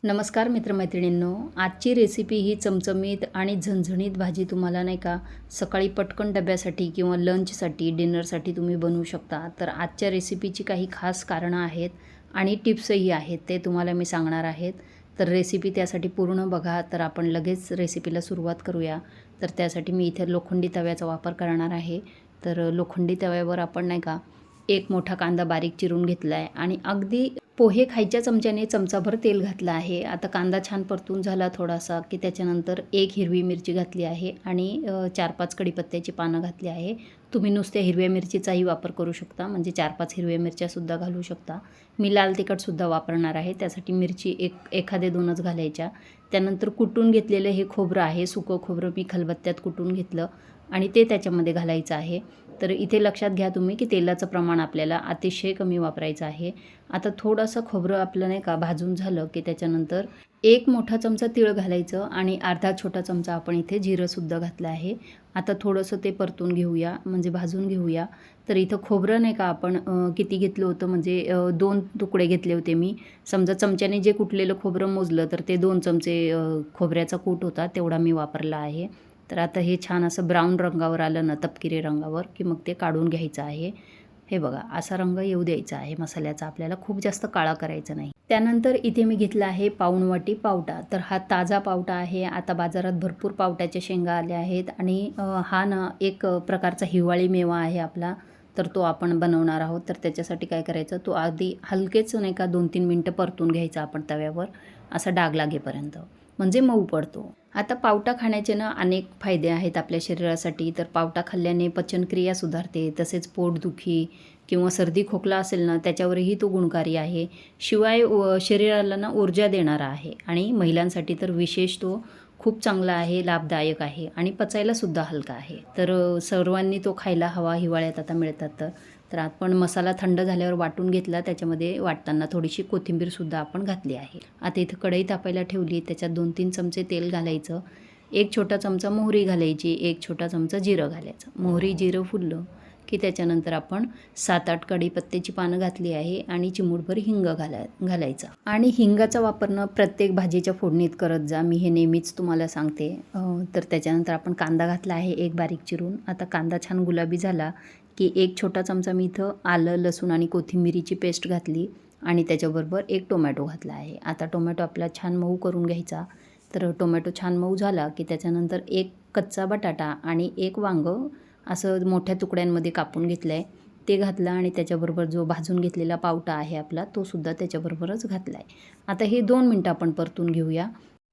नमस्कार मित्रमैत्रिणींनो, आजची रेसिपी ही चमचमीत आणि झणझणीत भाजी तुम्हाला नाही का सकाळी पटकन डब्यासाठी किंवा लंचसाठी डिनरसाठी तुम्ही बनवू शकता. तर आजच्या रेसिपीची काही खास कारणं आहेत आणि टिप्सही आहेत, ते तुम्हाला मी सांगणार आहेत. तर रेसिपी त्यासाठी पूर्ण बघा. तर आपण लगेच रेसिपीला सुरुवात करूया. तर त्यासाठी मी इथे लोखंडी तव्याचा वापर करणार आहे. तर लोखंडी तव्यावर आपण नाही का एक मोठा कांदा बारीक चिरून घेतला आहे आणि अगदी पोहे खायच्या चमच्याने चमचाभर तेल घातलं आहे. आता कांदा छान परतून झाला थोडासा की त्याच्यानंतर एक हिरवी मिरची घातली आहे आणि 4-5 कढीपत्त्याची पानं घातली आहे. तुम्ही नुसत्या हिरव्या मिरचीचाही वापर करू शकता, म्हणजे 4-5 हिरव्या मिरच्यासुद्धा घालू शकता. मी लाल तिखटसुद्धा वापरणार आहे, त्यासाठी मिरची एखादे 2च घालायच्या. त्यानंतर कुटून घेतलेलं हे खोबरं आहे, सुकं खोबरं मी खलबत्त्यात कुटून घेतलं आणि ते त्याच्यामध्ये घालायचं आहे. तर इथे लक्षात घ्या तुम्ही की तेलाचं प्रमाण आपल्याला अतिशय कमी वापरायचं आहे. आता थोडंसं खोबरं आपलं नाही का भाजून झालं की त्याच्यानंतर एक मोठा चमचा तीळ घालायचं आणि अर्धा छोटा चमचा आपण इथे जिरंसुद्धा घातलं आहे. आता थोडंसं ते परतून घेऊया, म्हणजे भाजून घेऊया. तर इथं खोबरं नाही का आपण किती घेतलं होतं, म्हणजे 2 तुकडे घेतले होते मी. समजा चमच्याने जे कुटलेलं खोबरं मोजलं तर ते 2 चमचे खोबऱ्याचा कूट होता, तेवढा मी वापरला आहे. तर आता हे छान असं ब्राऊन रंगावर आलं ना, तपकिरी रंगावर, की मग ते काढून घ्यायचं आहे. हे बघा, असा रंग येऊ द्यायचा आहे मसाल्याचा, आपल्याला खूप जास्त काळा करायचा नाही. त्यानंतर इथे मी घेतला आहे पाऊण वाटी पावटा. तर हा ताजा पावटा आहे. आता बाजारात भरपूर पावट्याच्या शेंगा आल्या आहेत आणि हा ना एक प्रकारचा हिवाळी मेवा आहे आपला. तर तो आपण बनवणार आहोत. तर त्याच्यासाठी काय करायचं, तो आधी हलकेच नाही का 2-3 मिनटं परतून घ्यायचा आपण तव्यावर, असा डाग लागेपर्यंत, म्हणजे मऊ पडतो. आता पावटा खाण्याचे ना अनेक फायदे आहेत आपल्या शरीरासाठी. तर पावटा खाल्ल्याने पचनक्रिया सुधारते, तसेच पोटदुखी किंवा सर्दी खोकला असेल ना त्याच्यावरही तो गुणकारी आहे. शिवाय शरीराला ना ऊर्जा देणारा आहे आणि महिलांसाठी तर विशेष तो खूप चांगला आहे, लाभदायक आहे आणि पचायलासुद्धा हलका आहे. तर सर्वांनी तो खायला हवा, हिवाळ्यात आता मिळतात तर. तर आपण मसाला थंड झाल्यावर वाटून घेतला, त्याच्यामध्ये वाटताना थोडीशी कोथिंबीरसुद्धा आपण घातली आहे. आता इथं कढई तापायला ठेवली, त्याच्यात 2-3 चमचे तेल घालायचं. 1 छोटा चमचा मोहरी घालायची, 1 छोटा चमचा जिरं घालायचं. मोहरी जिरं फुललं की त्याच्यानंतर आपण 7-8 कढीपत्त्याची पानं घातली आहे आणि चिमूटभर हिंग घालायचा. आणि हिंगाचा वापर न प्रत्येक भाजीच्या फोडणीत करत जा, मी हे नेहमीच तुम्हाला सांगते. तर त्याच्यानंतर आपण कांदा घातला आहे एक बारीक चिरून. आता कांदा छान गुलाबी झाला की 1 छोटा चमचा मी इथं आलं, लसूण आणि कोथिंबिरीची पेस्ट घातली आणि त्याच्याबरोबर 1 टोमॅटो घातला आहे. आता टोमॅटो आपला छान मऊ करून घ्यायचा. तर टोमॅटो छान मऊ झाला की त्याच्यानंतर 1 कच्चा बटाटा आणि 1 वांगं असं मोठ्या तुकड्यांमध्ये कापून घेतलं आहे, ते घातलं आणि त्याच्याबरोबर जो भाजून घेतलेला पावटा आहे आपला, तो सुद्धा त्याच्याबरोबरच घातला आहे. आता हे 2 मिनटं आपण परतून घेऊया,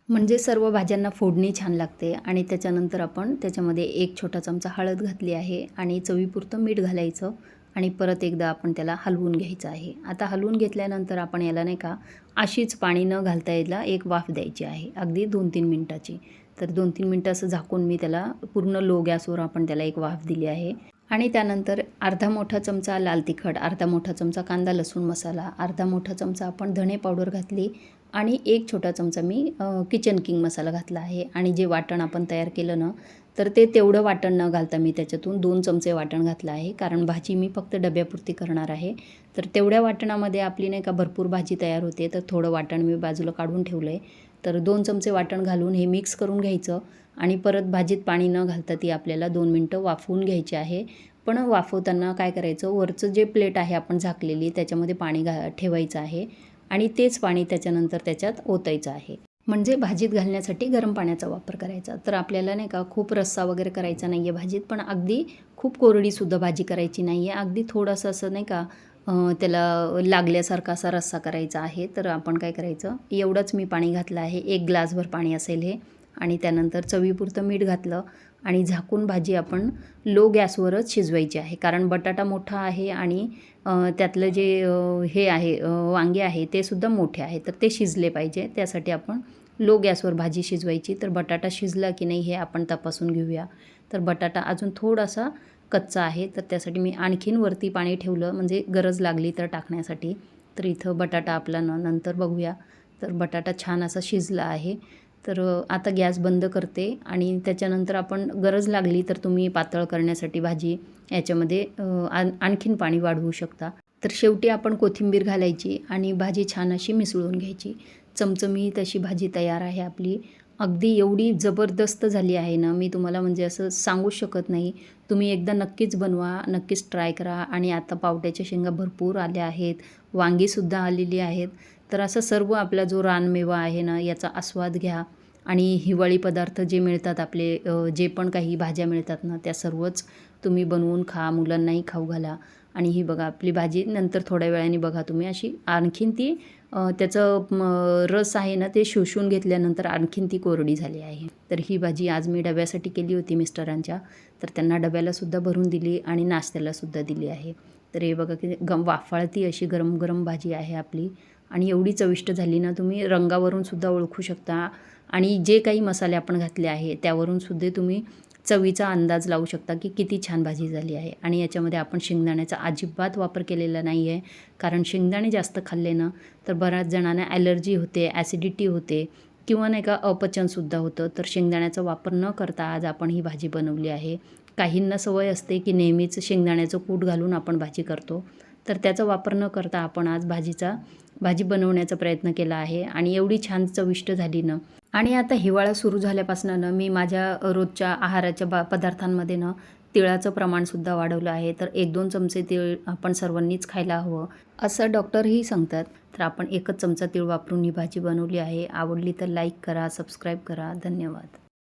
म्हणजे सर्व भाज्यांना फोडणी छान लागते. आणि त्याच्यानंतर आपण त्याच्यामध्ये 1 छोटा चमचा हळद घातली आहे आणि चवीपुरतं मीठ घालायचं आणि परत एकदा आपण त्याला हलवून घ्यायचं आहे. आता हलवून घेतल्यानंतर आपण याला नाही का अशीच पाणी न घालता याला एक वाफ द्यायची आहे, अगदी 2-3 मिनटाची. तर 2-3 मिनटं असं झाकून मी त्याला पूर्ण लो गॅसवर आपण त्याला एक वाफ दिली आहे. आणि त्यानंतर अर्धा मोठा चमचा लाल तिखट, अर्धा मोठा चमचा कांदा लसूण मसाला, अर्धा मोठा चमचा आपण धणे पावडर घातली आणि 1 छोटा चमचा मी किचन किंग मसाला घातला आहे. आणि जे वाटण आपण तयार केलं ना, तर ते तेवढं वाटण न घालता मी त्याच्यातून 2 चमचे वाटण घातलं आहे, कारण भाजी मी फक्त डब्यापुरती करणार आहे. तर तेवढ्या वाटणामध्ये आपली नाही का भरपूर भाजी तयार होते. तर थोडं वाटण मी बाजूला काढून ठेवलं आहे. तर 2 चमचे वाटण घालून हे मिक्स करून घ्यायचं आणि परत भाजीत पाणी न घालता ती आपल्याला 2 मिनटं वाफवून घ्यायची आहे. पण वाफवताना काय करायचं, वरचं जे प्लेट आहे आपण झाकलेली त्याच्यामध्ये पाणी ठेवायचं आहे आणि तेच पाणी त्याच्यानंतर त्याच्यात ओतायचं आहे, म्हणजे भाजीत घालण्यासाठी गरम पाण्याचा वापर करायचा. तर आपल्याला नाही का खूप रस्सा वगैरे करायचा नाही आहे भाजीत, पण अगदी खूप कोरडीसुद्धा भाजी करायची नाही आहे. अगदी थोडंसं असं नाही का त्याला लागल्यासारखा असा रस्सा करायचा आहे. तर आपण काय करायचं, एवढंच मी पाणी घातलं आहे, 1 ग्लासभर पाणी असेल हे. आणि त्यानंतर चवीपुरतं मीठ घातलं आणि झाकून भाजी आपण लो गॅसवरच शिजवायची आहे, कारण बटाटा मोठा आहे आणि त्यातलं जे हे आहे वांगे आहे ते सुद्धा मोठे आहे, तर ते शिजले पाहिजे. त्यासाठी आपण लो गॅसवर भाजी शिजवायची. तर बटाटा शिजला की नाही हे आपण तपासून घेऊया. तर बटाटा अजून थोडासा कच्चा आहे, तर त्यासाठी मी आणखीन वरती पाणी ठेवलं, म्हणजे गरज लागली तर टाकण्यासाठी. तर इथं बटाटा आपला नंतर बघूया. तर बटाटा छान असा शिजला आहे. तर आता गॅस बंद करते आणि त्याच्यानंतर आपण गरज लागली तर तुम्ही पातळ करण्यासाठी भाजी याच्यामध्ये आणखीन पाणी वाढवू शकता. तर शेवटी आपण कोथिंबीर घालायची आणि भाजी छान अशी मिसळून घ्यायची. चमचमीत अशी भाजी तयार आहे आपली. अगदी एवढी जबरदस्त झाली आहे ना, मी तुम्हाला म्हणजे असं सांगू शकत नाही. तुम्ही एकदा नक्कीच बनवा, नक्कीच ट्राय करा. आणि आता पावट्याच्या शेंगा भरपूर आल्या आहेत, वांगीसुद्धा आलेली आहेत. तर असं सर्व आपला जो रानमेवा आहे ना, याचा आस्वाद घ्या. आणि हिवाळी पदार्थ जे मिळतात आपले, जे पण काही भाज्या मिळतात ना, त्या सर्वच तुम्ही बनवून खा, मुलांनाही खाऊ घाला. आणि ही बघा आपली भाजी नंतर थोड्या वेळाने बघा तुम्ही अशी आणखीन ती त्याचं रस आहे ना, ते शोषून घेतल्यानंतर आणखीन ती कोरडी झाली आहे. तर ही भाजी आज मी डब्यासाठी केली होती मिस्टरांच्या. तर त्यांना डब्यालासुद्धा भरून दिली आणि नाश्त्यालासुद्धा दिली आहे. तर हे बघा की वाफाळती अशी गरम गरम भाजी आहे आपली. आणि एवढी चविष्ट झाली ना, तुम्ही रंगावरून सुद्धा ओळखू शकता. आणि जे काही मसाले आपण घातले आहे त्यावरून सुद्धा तुम्ही चवीचा अंदाज लावू शकता की किती छान भाजी झाली आहे. आणि याच्यामध्ये आपण शेंगदाण्याचा अजिबात वापर केलेला नाही आहे. कारण शेंगदाणे जास्त खाल्ले ना, तर बऱ्याच जणांना ॲलर्जी होते, ॲसिडिटी होते किंवा नाही का अपचनसुद्धा होतं. तर शेंगदाण्याचा वापर न करता आज आपण ही भाजी बनवली आहे. काहींना सवय असते की नेहमीच शेंगदाण्याचं कूट घालून आपण भाजी करतो. तर त्याचा वापर न करता आपण आज भाजी बनवण्याचा प्रयत्न केला आहे. आणि एवढी छान चविष्ट झाली ना. आणि आता हिवाळा सुरू झाल्यापासून ना, मी माझ्या रोजच्या आहाराच्या पदार्थांमध्ये ना तिळाचं प्रमाणसुद्धा वाढवलं आहे. तर 1-2 चमचे तीळ आपण सर्वांनीच खायला हवं, असं डॉक्टरही सांगतात. तर आपण 1च चमचा तीळ वापरून ही भाजी बनवली आहे. आवडली तर लाईक करा, सबस्क्राईब करा. धन्यवाद.